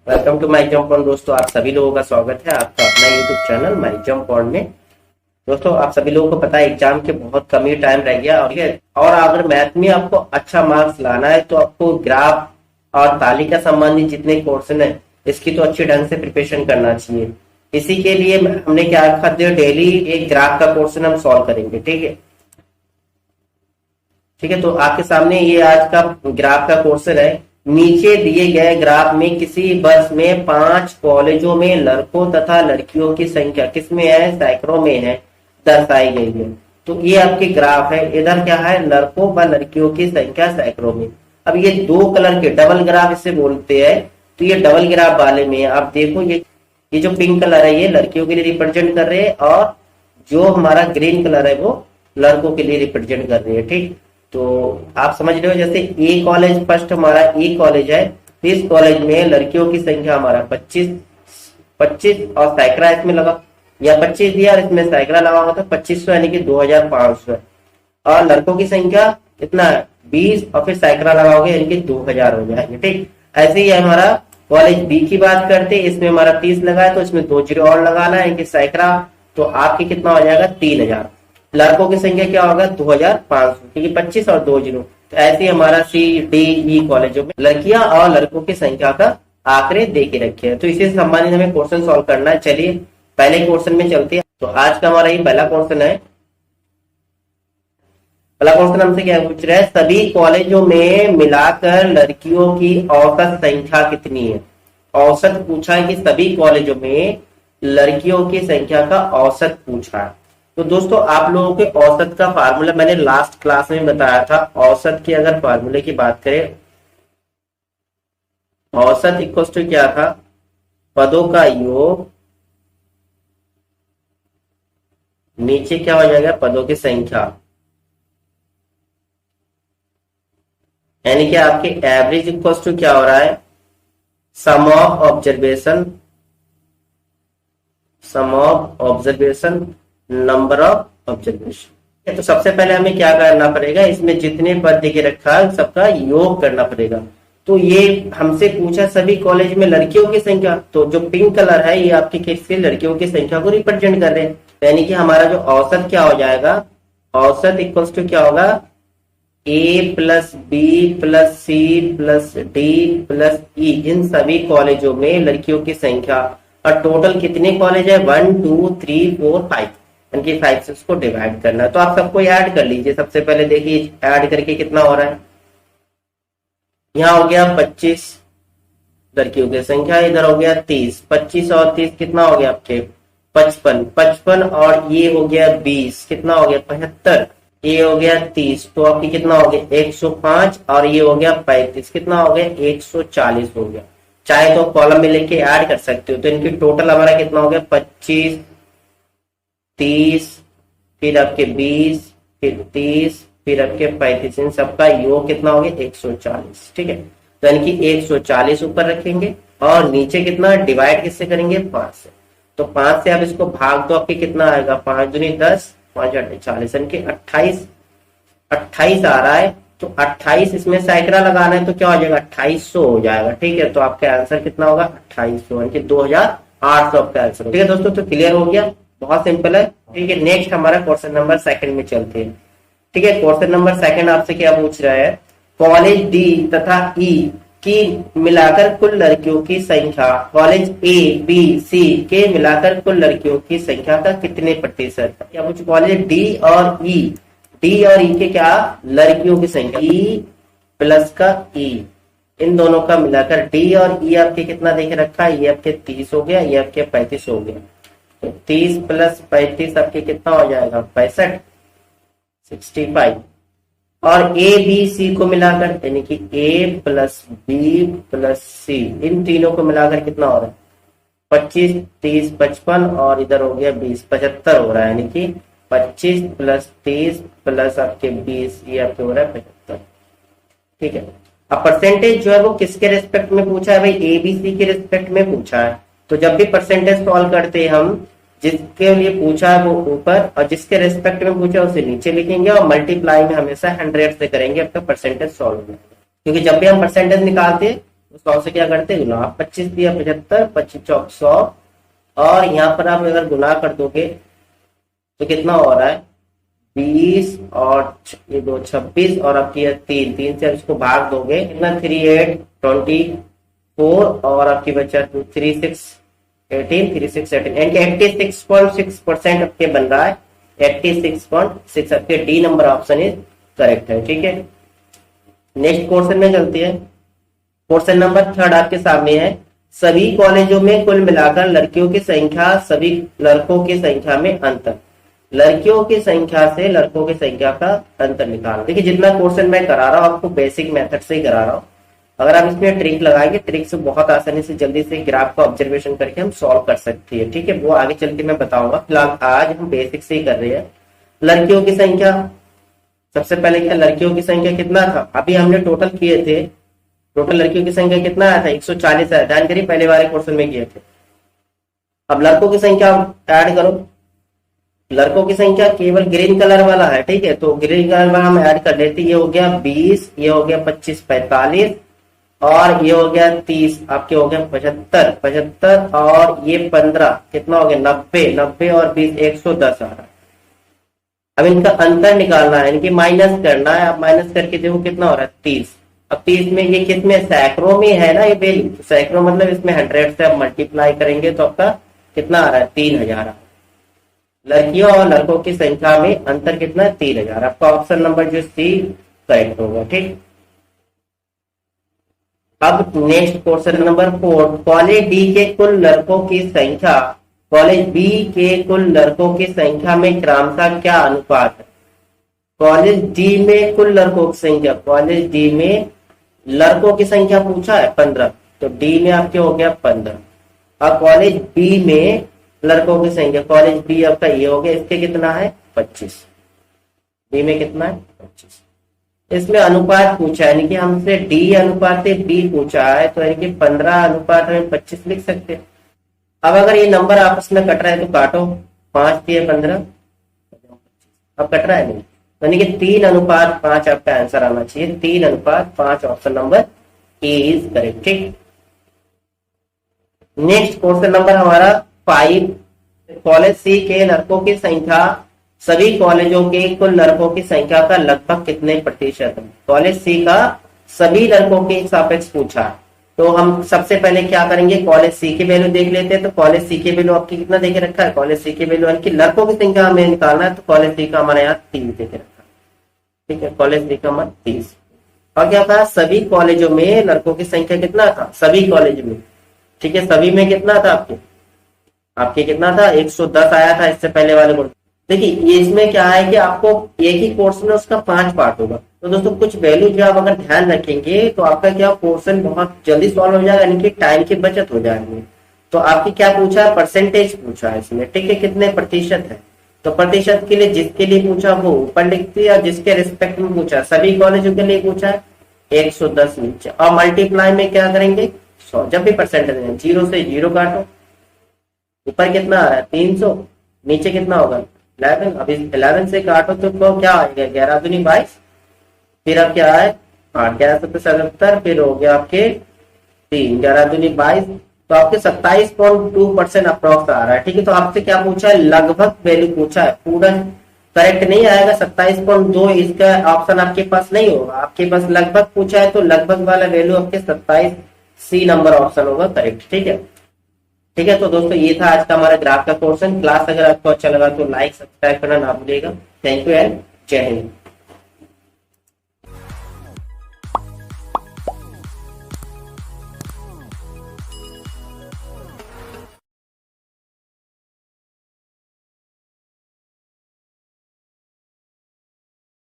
Welcome to my jump on. दोस्तों आप सभी लोगों का स्वागत है आपका अपना YouTube channel my jump on में। दोस्तों आप सभी लोगों को पता है एग्जाम के बहुत कम ही टाइम रह गया और अगर मैथ में आपको अच्छा मार्क्स लाना है तो आपको ग्राफ और तालिका संबंधी जितने क्वेश्चन है इसकी तो अच्छी ढंग से प्रिपरेशन करना चाहिए। इसी के लिए हमने क्या रखा, डेली एक ग्राफ का क्वेश्चन हम सॉल्व करेंगे। ठीक है, तो आपके सामने ये आज का ग्राफ का क्वेश्चन है। नीचे दिए गए ग्राफ में किसी वर्ष में 5 कॉलेजों में लड़कों तथा लड़कियों की संख्या किसमें है, सैकड़ों में है, दर्शाई गई है। तो ये आपके ग्राफ है। इधर क्या है, लड़कों व लड़कियों की संख्या सैकड़ों में। अब ये दो कलर के डबल ग्राफ इसे बोलते हैं। तो ये डबल ग्राफ वाले में आप देखो, ये जो पिंक कलर है ये लड़कियों के लिए रिप्रेजेंट कर रहे हैं और जो हमारा ग्रीन कलर है वो लड़कों के लिए रिप्रेजेंट कर रही है। ठीक, तो आप समझ रहे हो, जैसे ए कॉलेज फर्स्ट हमारा ए कॉलेज है, इस कॉलेज में लड़कियों की संख्या हमारा 25 और सैकड़ा इसमें लगा, या 25 दिया और इसमें सैकड़ा लगा होगा तो 2500 यानी कि 2500 है। और लड़कों की संख्या इतना है 20 और फिर सैकड़ा लगाओगे यानी कि 2000 हो जाएंगे। ठीक, ऐसे ही हमारा कॉलेज बी की बात करते, इसमें हमारा 30 लगा है तो इसमें 2 जीरो और लगाना है कि सैकड़ा, तो आपके कितना हो जाएगा 3000। लड़कों की संख्या क्या होगा 2500, क्योंकि 25 और 2 जीरो। तो ऐसे ही हमारा सी डी ई कॉलेजों में लड़कियां और लड़कों की संख्या का आंकड़े दे के रखे हैं। तो इसी से संबंधित हमें क्वेश्चन सॉल्व करना है। चलिए पहले क्वेश्चन में चलते हैं। तो आज का हमारा ये पहला क्वेश्चन है। पहला क्वेश्चन हमसे क्या पूछ रहा है, सभी कॉलेजों में मिलाकर लड़कियों की औसत संख्या कितनी है। औसत पूछा है कि सभी कॉलेजों में लड़कियों की संख्या का औसत पूछा है। तो दोस्तों आप लोगों के औसत का फार्मूला मैंने लास्ट क्लास में बताया था। औसत की अगर फार्मूले की बात करें, औसत इक्वल टू क्या था, पदों का योग नीचे क्या हो जाएगा, पदों की संख्या, यानी कि आपके एवरेज इक्वल टू क्या हो रहा है, sum of observation number of observation. तो सबसे पहले हमें क्या करना पड़ेगा, इसमें जितने पद देके रखा है सबका योग करना पड़ेगा। तो ये हमसे पूछा सभी कॉलेज में लड़कियों की संख्या, तो जो पिंक कलर है ये आपके किसके, लड़कियों की संख्या को रिप्रेजेंट कर रहे हैं। यानी कि हमारा जो औसत क्या हो जाएगा, औसत इक्वल्स टू क्या होगा, A plus B plus C plus D plus E, इन सभी कॉलेजों में लड़कियों की संख्या। और टोटल कितने कॉलेज है, 1 2 3 4 5, इनकी 5 से उसको डिवाइड करना है। तो आप सबको ऐड कर लीजिए। सबसे पहले देखिए ऐड करके कितना हो रहा है, यहाँ हो गया 25 लड़कियों की संख्या, इधर हो गया 30, 25 और 30 कितना हो गया आपके 55 और ये हो गया 20, कितना हो गया 75, ये हो गया 30, तो आपकी कितना हो गया 105 और ये हो गया 35, कितना हो गया 140 हो गया। चाहे तो कॉलम में लेके ऐड कर सकते हो। तो इनकी टोटल हमारा कितना हो गया 25 30 फिर आपके 20 फिर 30 फिर आपके 35, इन सबका योग कितना हो गया 140। ठीक है, तो यानी कि 140 ऊपर रखेंगे और नीचे कितना डिवाइड किससे करेंगे, 5 से। तो 5 से आप इसको भाग दो, आपके कितना आएगा, 5 दूनी 10 5 8 40, यानी कि 28 आ रहा है। तो 28 इसमें सैकड़ा लगाना है तो क्या हो जाएगा 2800 हो जाएगा। ठीक है, तो आपका आंसर कितना होगा 2800, यानी कि 2800 आपका आंसर। ठीक है दोस्तों, तो क्लियर हो गया, बहुत सिंपल है। ठीक है, नेक्स्ट हमारा क्वेश्चन नंबर 2 में चलते हैं। ठीक है, क्वेश्चन नंबर 2 आपसे क्या पूछ रहा है, कॉलेज डी तथा ई की मिलाकर कुल लड़कियों की संख्या कॉलेज ए बी सी के मिलाकर कुल लड़कियों की संख्या का कितने प्रतिशत। क्या पूछ, कॉलेज डी और ई के क्या, लड़कियों की संख्या, ई प्लस का ई, इन दोनों का मिलाकर डी और ई आपके कितना देखे रखा है, ये आपके 30 हो गया, ये आपके 35 हो गया। तो 30 प्लस 35 आपके कितना हो जाएगा 65 65। और ए बी सी को मिलाकर यानी कि ए प्लस बी प्लस सी, इन तीनों को मिलाकर कितना हो रहा है 25 30 55 और इधर हो गया 20 75 हो रहा है। यानी कि 25 प्लस 30 प्लस आपके 20, ये आपके हो रहा है 75। ठीक है, अब परसेंटेज जो है वो किसके रिस्पेक्ट में पूछा है भाई, ए बी सी के रिस्पेक्ट में पूछा है। तो जब भी परसेंटेज सॉल्व करते हैं हम, जिसके लिए पूछा है वो ऊपर और जिसके रिस्पेक्ट में पूछा है उसे नीचे लिखेंगे और मल्टीप्लाई में हमेशा 100 से करेंगे, आपका परसेंटेज सॉल्व हो जाएगा। क्योंकि जब भी हम परसेंटेज निकालते हैं तो 100 से क्या करते हैं गुना, 25 दिया 75, 25 चौक 100, और यहाँ पर आप अगर गुना कर दोगे तो कितना हो रहा है 20 और ये 2 26, और आपकी 3 से इसको भाग दोगे कितना 3 8 24, और आपकी बचा 2 3 6 18, 3 6 18, यानी कि 86.6% आपके बन रहा है, 86.6 आपके D number option is correct है। ठीक है, नेक्स्ट क्वेश्चन में चलती है। क्वेश्चन नंबर 3 आपके सामने है, सभी कॉलेजों में कुल मिलाकर लड़कियों की संख्या सभी लड़कों की संख्या में अंतर, लड़कियों की संख्या से लड़कों की संख्या का अंतर निकालना। देखिए जितना क्वेश्चन मैं करा रहा हूँ आपको बेसिक मेथड से ही करा रहा हूँ, अगर आप इसमें ट्रिक लगाएंगे ट्रिक से बहुत आसानी से जल्दी से ग्राफ को ऑब्जर्वेशन करके हम सॉल्व कर सकते हैं। ठीक है, वो आगे चल के मैं बताऊंगा, फिलहाल आज हम बेसिक से ही कर रहे हैं। लड़कियों की संख्या, सबसे पहले क्या लड़कियों की संख्या कितना था, अभी हमने टोटल किए थे, टोटल लड़कियों की संख्या कितना आया था 140 आया, ध्यान करिए पहले वाले क्वेश्चन में किए थे। अब लड़कों की संख्या ऐड करो, लड़कों की संख्या केवल ग्रीन कलर वाला है, ठीक है, तो ग्रीन कलर वाला हम ऐड कर लेते, ये हो गया 20, ये हो गया 25 45, और ये हो गया 30, आपके हो गया 75 75, और ये 15 कितना हो गया 90 90, और 20 110 आ रहा है। अब इनका अंतर निकालना है, इनकी माइनस करना है, आप माइनस करके देखो कितना हो रहा है 30। अब 30 में ये कितने सैकड़ों में है ना ये वैल्यू, तो सैकड़ों मतलब इसमें 100 से आप मल्टीप्लाई करेंगे तो आपका कितना आ रहा है 3000। लड़कियों और लड़कों की संख्या में अंतर कितना है 3000, आपका ऑप्शन नंबर जो सी करेक्ट होगा। ठीक, अब next question number 4, college D के कुल लड़कों की संख्या कॉलेज बी के कुल लड़कों की संख्या में क्रमशः क्या अनुपात है। कॉलेज डी में कुल लड़कों की संख्या, कॉलेज डी में लड़कों की संख्या पूछा है 15, तो डी में आपके हो गया 15, और कॉलेज बी में लड़कों की संख्या, कॉलेज बी आपका ये हो गया, इसके कितना है 25, बी में कितना है 25। इसमें अनुपात पूछा है, यानी कि हमसे डी अनुपात बी पूछा है, तो यानी कि 15 अनुपात में 25 लिख सकते हैं। अब अगर ये नंबर आपस में कट रहा है तो काटो, 5 दिए 15, अब कट रहा है नहीं, यानी कि 3 अनुपात 5 आपका आंसर आना चाहिए, 3 अनुपात 5 option number A is correct. ठीक, नेक्स्ट क्वेश्चन नंबर हमारा 5, कॉलेज सी के लड़कों की संख्या सभी कॉलेजों के कुल लड़कों की संख्या का लगभग कितने प्रतिशत है। कॉलेज सी का सभी लड़कों के सापेक्ष पूछा है, तो हम सबसे पहले क्या करेंगे कॉलेज सी की वैल्यू देख लेते हैं। तो कॉलेज सी की वैल्यू आपकी कितना देके रखा है, कॉलेज सी की वैल्यू यानी कि लड़कों की संख्या हमें निकालना है, तो कॉलेज सी का हमारे यहाँ 30 देके रखा है। ठीक है, कॉलेज सी का हमारा 30, और क्या कहा सभी कॉलेजों में लड़कों की संख्या कितना था, सभी कॉलेज में। ठीक है, सभी में कितना था आपके कितना था 110 आया था इससे पहले वाले कोर्स। देखिए ये इसमें क्या है कि आपको एक ही कोर्स में उसका 5 पार्ट होगा, तो दोस्तों कुछ वैल्यू जो आप अगर ध्यान रखेंगे तो आपका क्या पोर्शन बहुत जल्दी सॉल्व हो जाएगा, यानी कि टाइम की बचत हो जाएगी। तो आपकी क्या पूछा है परसेंटेज पूछा है इसमें, ठीक है, कितने प्रतिशत है, तो प्रतिशत के लिए जिसके लिए पूछा वो ऊपर लिखती है, और जिसके रिस्पेक्ट में पूछा सभी कॉलेजों के लिए पूछा है 110 नीचे, और मल्टीप्लाई में क्या करेंगे 100, जब भी परसेंटेज है 0 से 0 काटो, ऊपर कितना आ रहा है 300, नीचे कितना होगा 11, अभी 11 से काटो तो क्या आएगा 11 दूनी 22, फिर अब क्या है 8 11 से 77, फिर हो गया आपके 3 11 दूनी 22, तो आपके 27.2% अप्रोक्स आ रहा है। ठीक है, तो आपसे क्या पूछा है लगभग वैल्यू पूछा है, पूरा करेक्ट नहीं आएगा 27.2, इसका ऑप्शन आपके पास नहीं होगा, आपके पास लगभग पूछा है, तो लगभग वाला वैल्यू आपके 27 सी नंबर ऑप्शन होगा करेक्ट। ठीक है, ठीक है, तो दोस्तों ये था आज का हमारा ग्राफ का क्वेश्चन। क्लास अगर आपको अच्छा लगा तो लाइक सब्सक्राइब करना ना भूलिएगा। थैंक यू एंड जय हिंद।